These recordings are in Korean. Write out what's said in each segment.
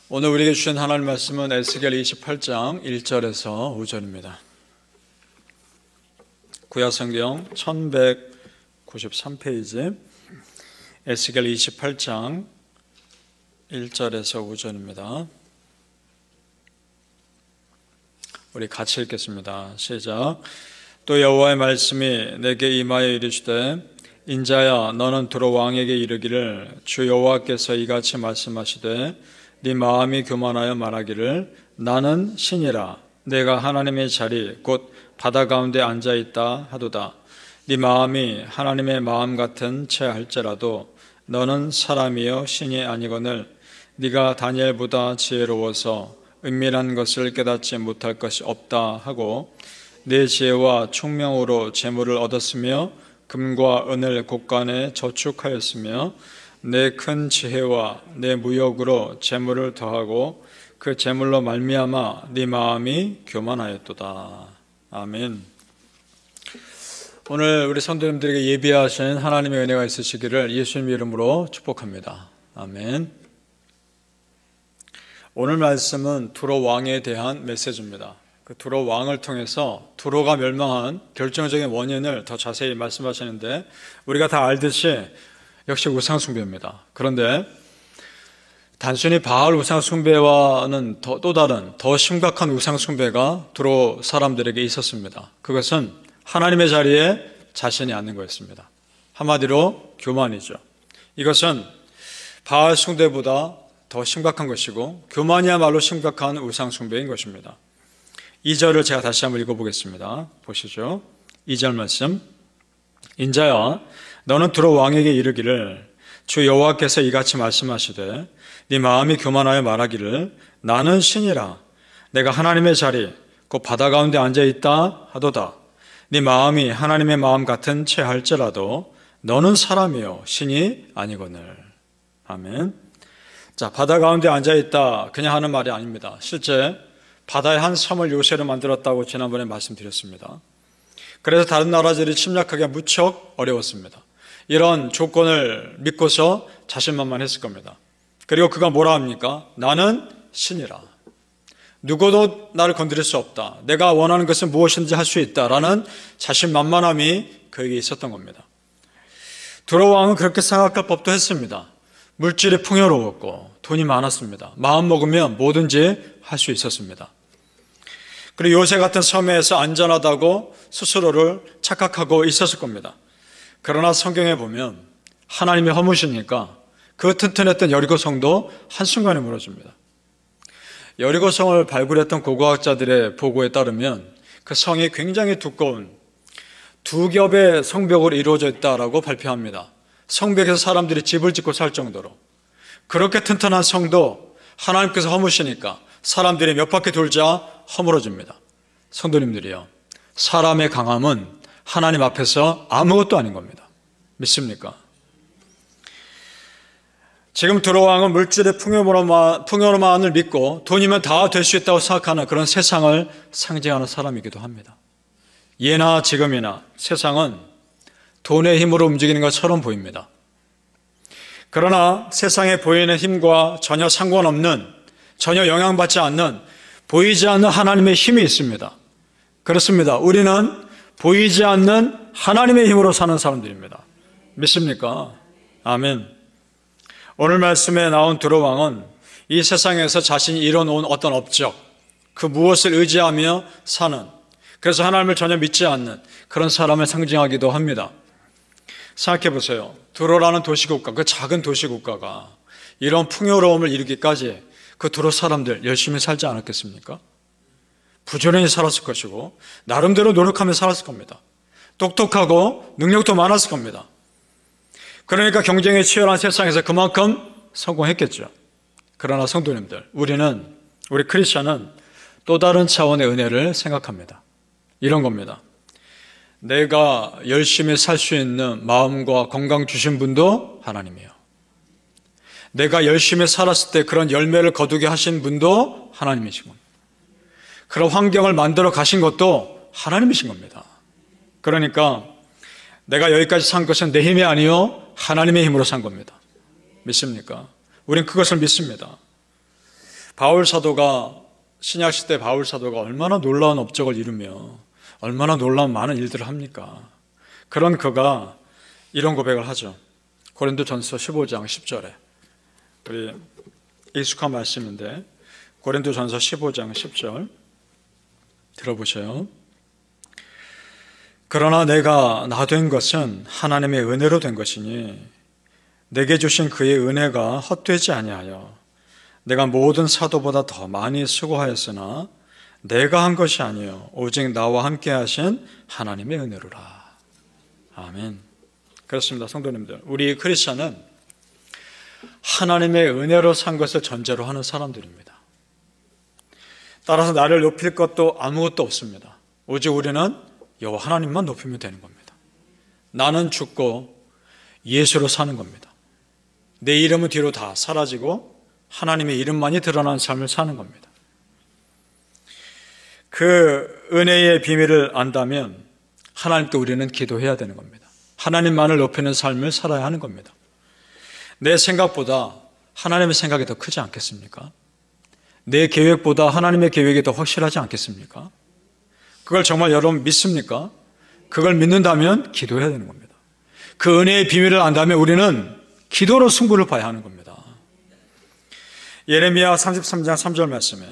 오늘 우리에게 주신 하나님 말씀은 에스겔 28장 1절에서 5절입니다. 구약성경 1193페이지 에스겔 28장 1절에서 5절입니다. 우리 같이 읽겠습니다. 시작. 또 여호와의 말씀이 내게 임하여 이르시되 인자야 너는 두로 왕에게 이르기를 주 여호와께서 이같이 말씀하시되 네 마음이 교만하여 말하기를 나는 신이라 내가 하나님의 자리 곧 바다 가운데 앉아있다 하도다. 네 마음이 하나님의 마음 같은 채 할지라도 너는 사람이여 신이 아니거늘 네가 다니엘보다 지혜로워서 은밀한 것을 깨닫지 못할 것이 없다 하고 내 지혜와 총명으로 재물을 얻었으며 금과 은을 곳간에 저축하였으며 내 큰 지혜와 내 무역으로 재물을 더하고 그 재물로 말미암아 네 마음이 교만하였도다. 아멘. 오늘 우리 성도님들에게 예비하신 하나님의 은혜가 있으시기를 예수님 이름으로 축복합니다. 아멘. 오늘 말씀은 두로 왕에 대한 메시지입니다. 그 두로 왕을 통해서 두로가 멸망한 결정적인 원인을 더 자세히 말씀하시는데 우리가 다 알듯이 역시 우상숭배입니다. 그런데 단순히 바알 우상숭배와는 또 다른 더 심각한 우상숭배가 두로 사람들에게 있었습니다. 그것은 하나님의 자리에 자신이 앉는 거였습니다. 한마디로 교만이죠. 이것은 바알 숭배보다 더 심각한 것이고 교만이야말로 심각한 우상숭배인 것입니다. 2절을 제가 다시 한번 읽어보겠습니다. 보시죠. 2절 말씀. 인자야 너는 두로 왕에게 이르기를 주 여호와께서 이같이 말씀하시되 네 마음이 교만하여 말하기를 나는 신이라 내가 하나님의 자리 곧 바다 가운데 앉아있다 하도다. 네 마음이 하나님의 마음 같은 채 할지라도 너는 사람이요 신이 아니거늘. 아멘. 자, 바다 가운데 앉아있다 그냥 하는 말이 아닙니다. 실제 바다의 한 섬을 요새로 만들었다고 지난번에 말씀드렸습니다. 그래서 다른 나라들이 침략하기가 무척 어려웠습니다. 이런 조건을 믿고서 자신만만했을 겁니다. 그리고 그가 뭐라 합니까? 나는 신이라. 누구도 나를 건드릴 수 없다. 내가 원하는 것은 무엇인지 할 수 있다라는 자신만만함이 그에게 있었던 겁니다. 두로 왕은 그렇게 생각할 법도 했습니다. 물질이 풍요로웠고 돈이 많았습니다. 마음 먹으면 뭐든지 할 수 있었습니다. 그리고 요새 같은 섬에서 안전하다고 스스로를 착각하고 있었을 겁니다. 그러나 성경에 보면 하나님이 허무시니까 그 튼튼했던 여리고성도 한순간에 무너집니다. 여리고성을 발굴했던 고고학자들의 보고에 따르면 그 성이 굉장히 두꺼운 두 겹의 성벽으로 이루어져 있다라고 발표합니다. 성벽에서 사람들이 집을 짓고 살 정도로. 그렇게 튼튼한 성도 하나님께서 허무시니까 사람들이 몇 바퀴 돌자 허물어집니다. 성도님들이요, 사람의 강함은 하나님 앞에서 아무것도 아닌 겁니다. 믿습니까? 지금 두로 왕은 물질의 풍요로만을 믿고 돈이면 다 될 수 있다고 생각하는 그런 세상을 상징하는 사람이기도 합니다. 예나 지금이나 세상은 돈의 힘으로 움직이는 것처럼 보입니다. 그러나 세상에 보이는 힘과 전혀 상관없는, 전혀 영향받지 않는, 보이지 않는 하나님의 힘이 있습니다. 그렇습니다. 우리는 보이지 않는 하나님의 힘으로 사는 사람들입니다. 믿습니까? 아멘. 오늘 말씀에 나온 두로 왕은 이 세상에서 자신이 이뤄놓은 어떤 업적, 그 무엇을 의지하며 사는, 그래서 하나님을 전혀 믿지 않는 그런 사람을 상징하기도 합니다. 생각해 보세요. 두로라는 도시국가, 그 작은 도시국가가 이런 풍요로움을 이루기까지 그 두로 사람들 열심히 살지 않았겠습니까? 부지런히 살았을 것이고 나름대로 노력하며 살았을 겁니다. 똑똑하고 능력도 많았을 겁니다. 그러니까 경쟁이 치열한 세상에서 그만큼 성공했겠죠. 그러나 성도님들, 우리 크리스천은 또 다른 차원의 은혜를 생각합니다. 이런 겁니다. 내가 열심히 살 수 있는 마음과 건강 주신 분도 하나님이에요. 내가 열심히 살았을 때 그런 열매를 거두게 하신 분도 하나님이신 겁니다. 그런 환경을 만들어 가신 것도 하나님이신 겁니다. 그러니까 내가 여기까지 산 것은 내 힘이 아니요 하나님의 힘으로 산 겁니다. 믿습니까? 우린 그것을 믿습니다. 바울 사도가 신약시대 바울 사도가 얼마나 놀라운 업적을 이루며 얼마나 놀라운 많은 일들을 합니까? 그런 그가 이런 고백을 하죠. 고린도전서 15장 10절에 우리 익숙한 말씀인데 고린도전서 15장 10절 들어보세요. 그러나 내가 나 된 것은 하나님의 은혜로 된 것이니 내게 주신 그의 은혜가 헛되지 아니하여 내가 모든 사도보다 더 많이 수고하였으나 내가 한 것이 아니요 오직 나와 함께 하신 하나님의 은혜로라. 아멘. 그렇습니다. 성도님들, 우리 크리스천은 하나님의 은혜로 산 것을 전제로 하는 사람들입니다. 따라서 나를 높일 것도 아무것도 없습니다. 오직 우리는 여호와 하나님만 높이면 되는 겁니다. 나는 죽고 예수로 사는 겁니다. 내 이름은 뒤로 다 사라지고 하나님의 이름만이 드러나는 삶을 사는 겁니다. 그 은혜의 비밀을 안다면 하나님께 우리는 기도해야 되는 겁니다. 하나님만을 높이는 삶을 살아야 하는 겁니다. 내 생각보다 하나님의 생각이 더 크지 않겠습니까? 내 계획보다 하나님의 계획이 더 확실하지 않겠습니까? 그걸 정말 여러분 믿습니까? 그걸 믿는다면 기도해야 되는 겁니다. 그 은혜의 비밀을 안다면 우리는 기도로 승부를 봐야 하는 겁니다. 예레미야 33장 3절 말씀에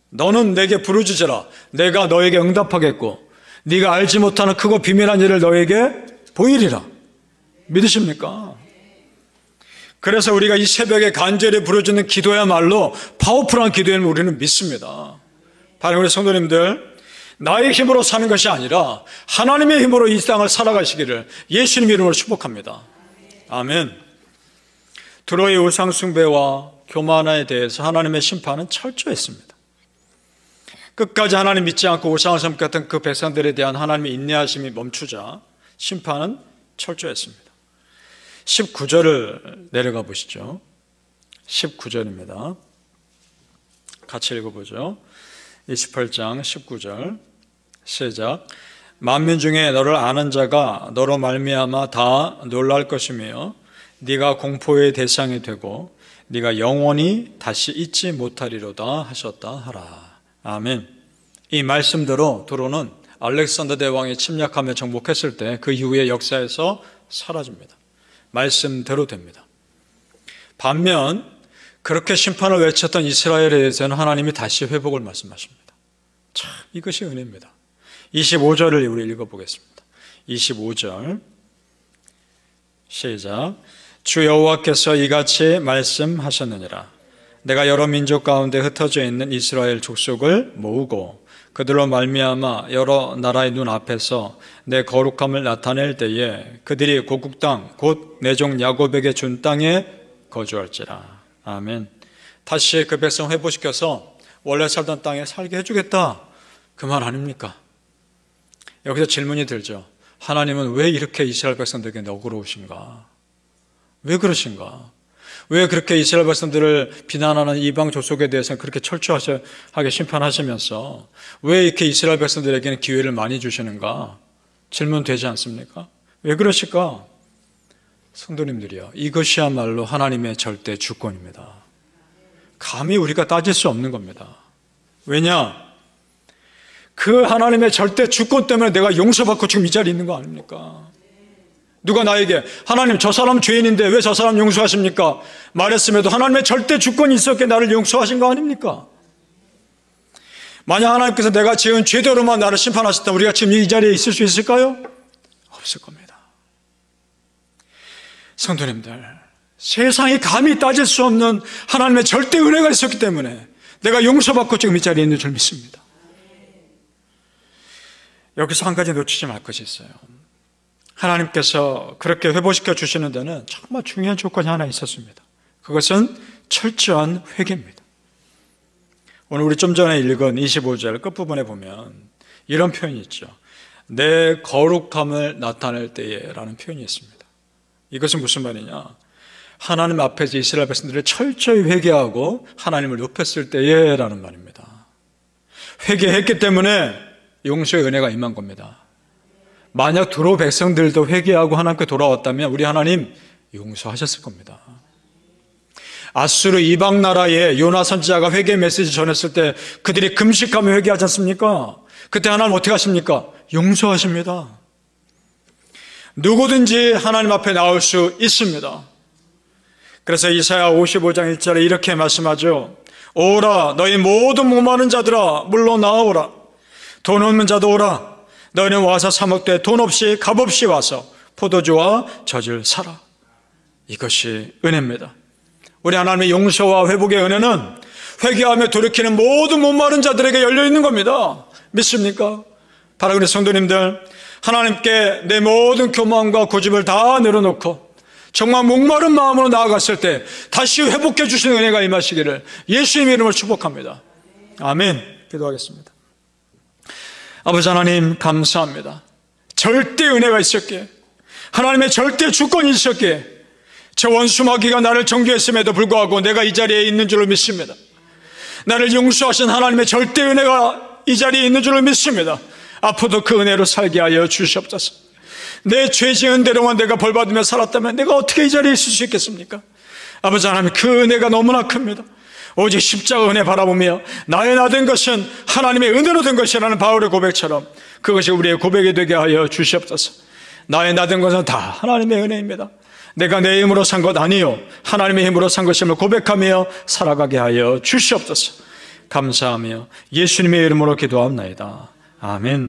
너는 내게 부르짖으라 내가 너에게 응답하겠고 네가 알지 못하는 크고 비밀한 일을 너에게 보이리라. 믿으십니까? 그래서 우리가 이 새벽에 간절히 부르짖는 기도야말로 파워풀한 기도임을 우리는 믿습니다. 바로 우리 성도님들, 나의 힘으로 사는 것이 아니라 하나님의 힘으로 이 땅을 살아가시기를 예수님 이름으로 축복합니다. 아멘. 두로의 우상 숭배와 교만에 대해서 하나님의 심판은 철저했습니다. 끝까지 하나님 믿지 않고 우상을 섬겼던 그 백성들에 대한 하나님의 인내하심이 멈추자 심판은 철저했습니다. 19절을 내려가 보시죠. 19절입니다. 같이 읽어보죠. 28장 19절 시작. 만민 중에 너를 아는 자가 너로 말미암아 다 놀랄 것이며 네가 공포의 대상이 되고 네가 영원히 다시 잊지 못하리로다 하셨다 하라. 아멘. 이 말씀대로 두로는 알렉산더 대왕이 침략하며 정복했을 때 그 이후의 역사에서 사라집니다. 말씀대로 됩니다. 반면 그렇게 심판을 외쳤던 이스라엘에 대해서는 하나님이 다시 회복을 말씀하십니다. 참 이것이 은혜입니다. 25절을 우리 읽어보겠습니다. 25절 시작. 주 여호와께서 이같이 말씀하셨느니라. 내가 여러 민족 가운데 흩어져 있는 이스라엘 족속을 모으고 그들로 말미암아 여러 나라의 눈 앞에서 내 거룩함을 나타낼 때에 그들이 고국 땅 곧 내 종 야곱에게 준 땅에 거주할지라. 아멘. 다시 그 백성 회복시켜서 원래 살던 땅에 살게 해주겠다, 그 말 아닙니까? 여기서 질문이 들죠. 하나님은 왜 이렇게 이스라엘 백성들에게 너그러우신가? 왜 그러신가? 왜 그렇게 이스라엘 백성들을 비난하는 이방 족속에 대해서는 그렇게 철저하게 심판하시면서 왜 이렇게 이스라엘 백성들에게는 기회를 많이 주시는가? 질문되지 않습니까? 왜 그러실까? 성도님들이요, 이것이야말로 하나님의 절대 주권입니다. 감히 우리가 따질 수 없는 겁니다. 왜냐? 그 하나님의 절대 주권 때문에 내가 용서받고 지금 이 자리에 있는 거 아닙니까? 누가 나에게 하나님 저 사람 죄인인데 왜 저 사람 용서하십니까? 말했음에도 하나님의 절대 주권이 있었기에 나를 용서하신 거 아닙니까? 만약 하나님께서 내가 지은 죄대로만 나를 심판하셨다면 우리가 지금 이 자리에 있을 수 있을까요? 없을 겁니다. 성도님들, 세상이 감히 따질 수 없는 하나님의 절대 은혜가 있었기 때문에 내가 용서받고 지금 이 자리에 있는 줄 믿습니다. 여기서 한 가지 놓치지 말 것이 있어요. 하나님께서 그렇게 회복시켜 주시는 데는 정말 중요한 조건이 하나 있었습니다. 그것은 철저한 회개입니다. 오늘 우리 좀 전에 읽은 25절 끝부분에 보면 이런 표현이 있죠. 내 거룩함을 나타낼 때에 라는 표현이 있습니다. 이것은 무슨 말이냐? 하나님 앞에서 이스라엘 백성들을 철저히 회개하고 하나님을 높였을 때에 라는 말입니다. 회개했기 때문에 용서의 은혜가 임한 겁니다. 만약 두로 백성들도 회개하고 하나님께 돌아왔다면 우리 하나님 용서하셨을 겁니다. 아수르 이방 나라에 요나 선지자가 회개 메시지 전했을 때 그들이 금식하며 회개하지 않습니까? 그때 하나님 어떻게 하십니까? 용서하십니다. 누구든지 하나님 앞에 나올 수 있습니다. 그래서 이사야 55장 1절에 이렇게 말씀하죠. 오라 너희 모든 목마른 자들아 물러 나오라. 돈 없는 자도 오라. 너희는 와서 사먹되 돈 없이 값 없이 와서 포도주와 젖을 사라. 이것이 은혜입니다. 우리 하나님의 용서와 회복의 은혜는 회개하며 돌이키는 모든 목마른 자들에게 열려있는 겁니다. 믿습니까? 사랑하는 성도님들, 하나님께 내 모든 교만과 고집을 다 내려놓고 정말 목마른 마음으로 나아갔을 때 다시 회복해 주시는 은혜가 임하시기를 예수님의 이름으로 축복합니다. 아멘. 기도하겠습니다. 아버지 하나님 감사합니다. 절대 은혜가 있었기에, 하나님의 절대 주권이 있었기에 저 원수 마귀가 나를 정죄했음에도 불구하고 내가 이 자리에 있는 줄로 믿습니다. 나를 용서하신 하나님의 절대 은혜가 이 자리에 있는 줄로 믿습니다. 앞으로도 그 은혜로 살게 하여 주시옵소서. 내 죄 지은 대로만 내가 벌받으며 살았다면 내가 어떻게 이 자리에 있을 수 있겠습니까? 아버지 하나님, 그 은혜가 너무나 큽니다. 오직 십자가 은혜 바라보며 나의 나 된 것은 하나님의 은혜로 된 것이라는 바울의 고백처럼 그것이 우리의 고백이 되게 하여 주시옵소서. 나의 나 된 것은 다 하나님의 은혜입니다. 내가 내 힘으로 산 것 아니요 하나님의 힘으로 산 것임을 고백하며 살아가게 하여 주시옵소서. 감사하며 예수님의 이름으로 기도합나이다. 아멘.